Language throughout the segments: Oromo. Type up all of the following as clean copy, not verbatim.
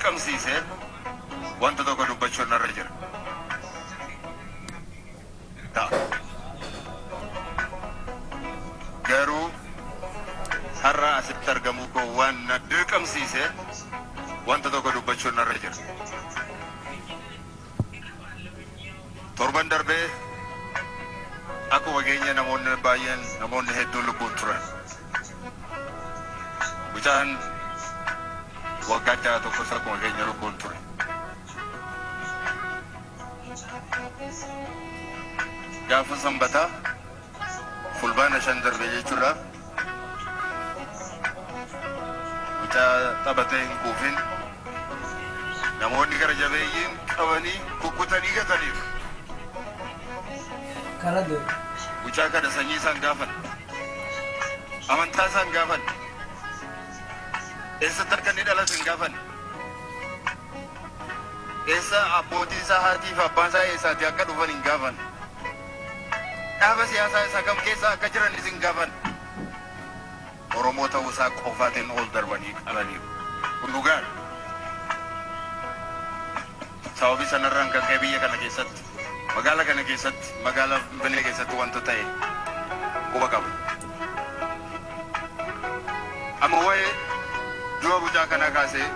dirqamsiise wanta tokko dubbachuun narra jira. Garuu har'a asitti argamuu koo waan na dirqamsiise wanta tokko dubbachuun narra jira. Torban darbee akkuma keenya namoonni baay'een namoonni hedduun lubbuun turan. Mucaan waggaa jaha tokkos akkuma keenya lubbuun ture. Gaafa sanbataa fulbaana 5 darbee jechuudha. Mucaa taphatee hin kuufin namoonni gara jabeeyyiin qabanii kukkutanii gataniiru. Mucaa kana sanyii isaan gaafan, amantaa isaan gaafan, eessatti akka inni dhalate hin gaafan, eessa abbootii isaa haatii fi abbaan isaa eessaati akka dhufan hin gaafan, dhaaba siyaasaa isaa kam keessa akka jiranis hin gaafan. Oromoo ta'uu isaa qofaatiin ol darbanii qalaniiru. Kun dhugaadha. Sababii sanarraan kan ka'e biyya kana keessatti, magaalaa kana keessatti, magaalaa Finfinnee keessatti wanta ta'e quba qabu. Amma waa'ee du'a mucaa kanaa kaasee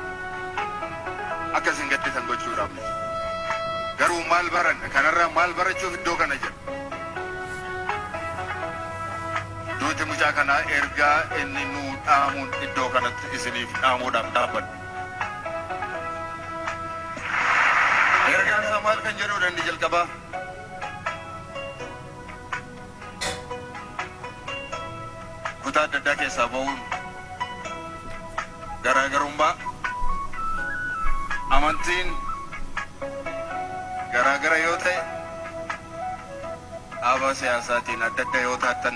akkasiin gaddisan gochuudhaaf. Garuu maal baranna? Kanarraa maal barachuuf iddoo kana jira? Duuti mucaa kanaa ergaa inni nuu dhaamuun iddoo kanatti isiniif dhaamuudhaaf dhaabbanna. Ergaan isaa maal kan jedhudha inni jalqabaa? Kutaa adda addaa keessaa ba'uun garaagarummaa amantiin garaagara yoo ta'e dhaaba siyaasaatiin adda adda yoo taatan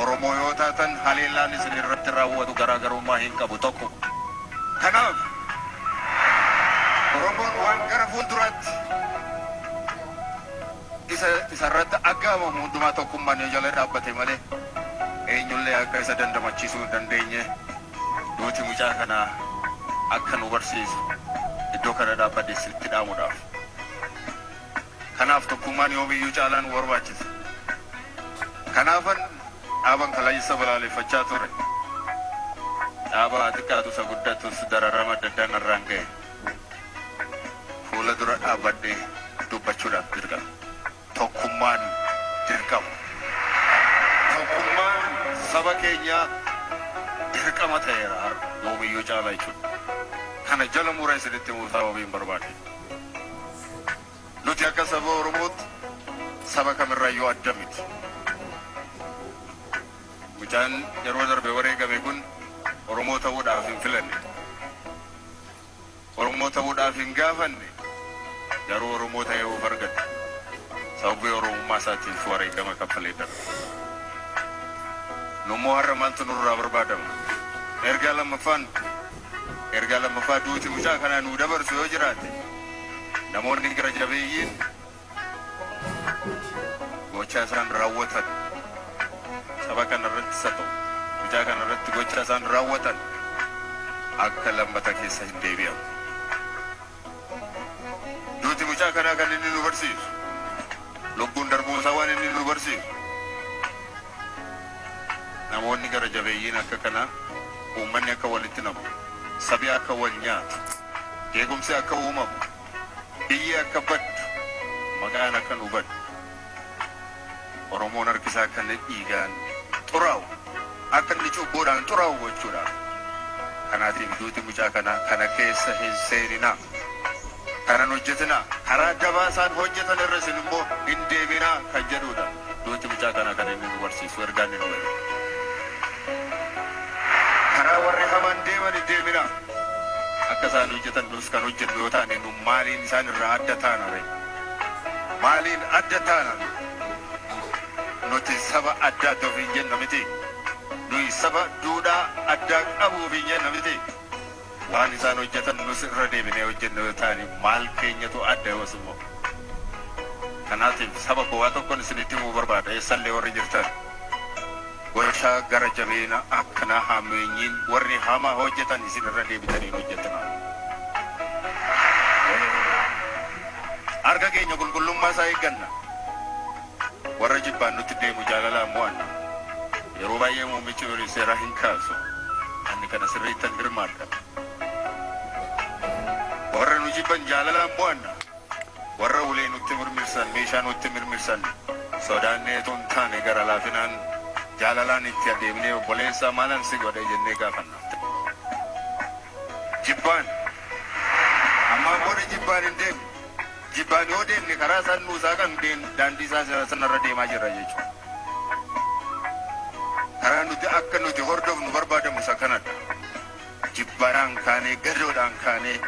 Oromoo yoo taatan haleellaan isin irratti raawwatu garaagarummaa hin qabu tokko. Kanaaf Oromoon waan gara fuulduraatti isarratti aggaamamu hundumaa tokkummaan yoo jala dhaabbate malee eenyullee akka isa dandamachiisuu hin dandeenye duuti mucaa kanaa akka nu barsiisu iddoo kana dhaabbadhe sitti dhaamuudhaaf. Kanaaf tokkummaan yoomiyyuu caalaan nu barbaachisa. Kanaafan dhaaban kalaayisa balaaleffachaa ture. Dhaaba xiqqaatu isa guddatus dararama adda addaan irraan ga'e. Fuula dura dhaabbadhee dubbachuudhaaf dirqama. Tokkummaan dirqama. Tokkummaan saba keenyaa dirqama ta'eera yoomiyyuu caalaa jechuudha. Kana jala mura isinitti himuu sababiin barbaade. Nuti akka saba Oromootti saba kamirraayyuu adda miti. Mucaan yeroo darbe wareegame kun Oromoo ta'uudhaaf hin filanne. Oromoo ta'uudhaaf hin gaafanne. Garuu Oromoo ta'ee of argate. Sababii Oromummaa isaatiif wareegama kaffalee darbe. Nummoo har'a maaltu nurraa barbaadama? Ergaa lammaffaa duuti mucaa kanaa nuu dabarsu yoo jiraate namoonni gara jabeeyyiin gochaa isaan raawwatan saba kanarratti isa ta'u mucaa kanarratti gochaa isaan raawwatan akka lammata keessa hin deebi'amu. Duuti mucaa kanaa kan inni nu barsiisu lubbuun darbuu isaa waan inni nu barsiisu namoonni gara jabeeyyiin akka kanaa uummanni akka walitti namu sabi akka wal nyaatu eegumsi akka uumamu biyyi akka baddu maqaan akka nu baddu Oromoon harkisaa akka inni dhiigaan xuraa'u akka inni cubbuudhaan xuraa'u gochuudhaaf. Kanaatiif duuti mucaa kanaa kana keessa hin seeninaa. Kanan hojjetinaa karaa dabaa isaan hojjetan irra isin immoo hin deebinaa kan jedhudha. Duuti mucaa kanaa kan inni nu barsiisu ergaan inni nu barsiisu. Karaa warri hamaan deeman hin deebinaa. Akka isaan hojjetan nus kan hojjennu yoo taane nu maaliin isaan irraa adda taana ree? Maaliin adda taana? Nuti saba adda ta'uuf hin jenna miti. Nuyi saba duudhaa addaa qabuuf hin jenna miti. Waan isaan hojjetan nus irra deebinee hojjennu yoo taane maal keenyatu adda yoos immoo. Kanaatiif saba koo waa tokkoon isinitti himuu barbaada eessallee warri jirtan. Gochaa gara jabeena akkanaa hammeenyiin warri hamaa hojjetan isin irra deebitanii hojjetan. harka keenya qulqullummaa isaa eegganna. Warra jibbaan nutti deemu jaalalaan mo'anna. Yeroo baay'ee muummichi ministeeraa hin kaasu. Ani kana sirriittan hirmaadha. Warra nu jibban jaalalaan mo'anna. Warra ulee nutti mirmirsan, meeshaa nutti mirmirsan, sodaannee tun taane gara laafinaan jaalalaan itti adeemnee obboleessaa maalan si godhe jennee gaafanna. Jibbaan ammaa booda jibbaan hin deemne. Jibbaan yoo deemne karaa isaan nuusaa kan daandii isaa sanarra deemaa jirra jechuudha. Karaa nuti akka nuti hordofnu barbaadamu isa kanadha. Jibbaadhaan kaanee gadoodhaan kaanee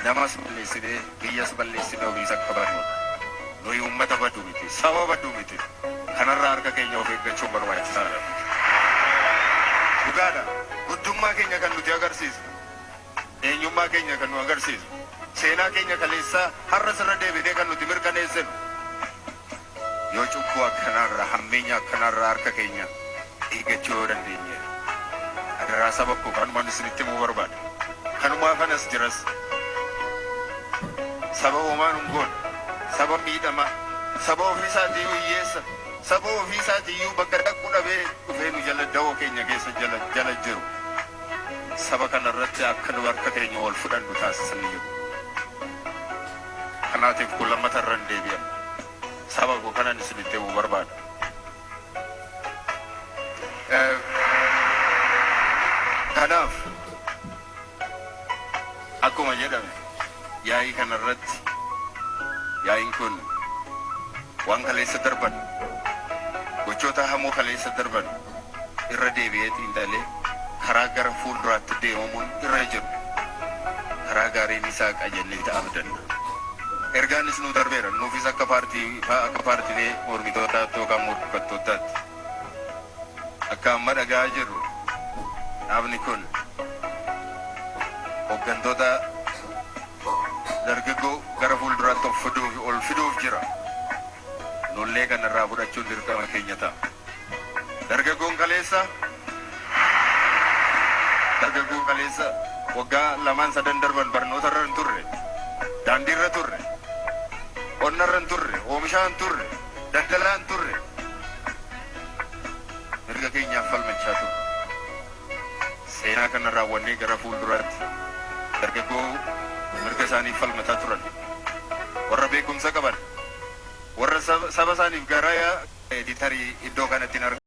namas balleessinee biyyas balleessinee ofiis akka barnoodha. Nuyi uummata baduu miti, saba baduu miti. Kanarraa harka keenya of eeggachuun barbaachisaadha. Dhugaadha. Guddummaa keenya kan nuti agarsiisu. Eenyummaa keenya kan nu agarsiisu. Seenaa keenya kaleessaa har'a sirra deebinee kan nuti mirkaneessinu. Yoo cubbuu akkanarraa hammeenya akkanarraa harka keenya eeggachuu yoo dandeenye. Adaraa saba koo kanumaan isinitti himuu barbaada. Kanumaa kanas jiras. Saba homaan hungoon, saba miidhama, saba ofiisaatiyyuu hiyyeessa, saba ofiisaatiyyuu bakka dhaquu dhabee dhufee nu jala dawoo keenya keessa jala jiru. Saba kanarratti akka nu harka keenya ol fudhannu taasisanii jiru. Kanaatiif kun lammata irra hin deebi'an. Saba koo kanan isinitti himuu barbaada. Kanaaf akkuma jedhame yaa'ii kanarratti yaa'iin kun waan kaleessa darban gochoota hamoo kaleessa darban irra deebi'ee xiinxalee karaa gara fuulduraatti deemamuun irra jiru karaa gaariin isaa qajeellee abdanna. Ergaanis nu darbeera nuufis akka paartiilee mormitootaatti yookaan morkattootaatti akka amma dhagaa jirru dhaabni kun hooggantoota dargaggoo gara fuulduraatti ol fiduuf jira. Nullee kanarraa fudhachuun dirqama keenya ta'a. Dargaggoon kaleessa waggaa 2-3 darban barnoota irra hin turre, daandii irra turre, qonna irra hin turre, oomishaa hin turre, daldalaa hin turre. Mirga keenyaaf falmachaa turre. Seenaa kana raawwannee gara fuulduraatti dargaggoo mirga isaaniif falmataa turan. Warra beekumsa qaban, warra saba isaaniif garaa editarii iddoo kanatti hin argamu.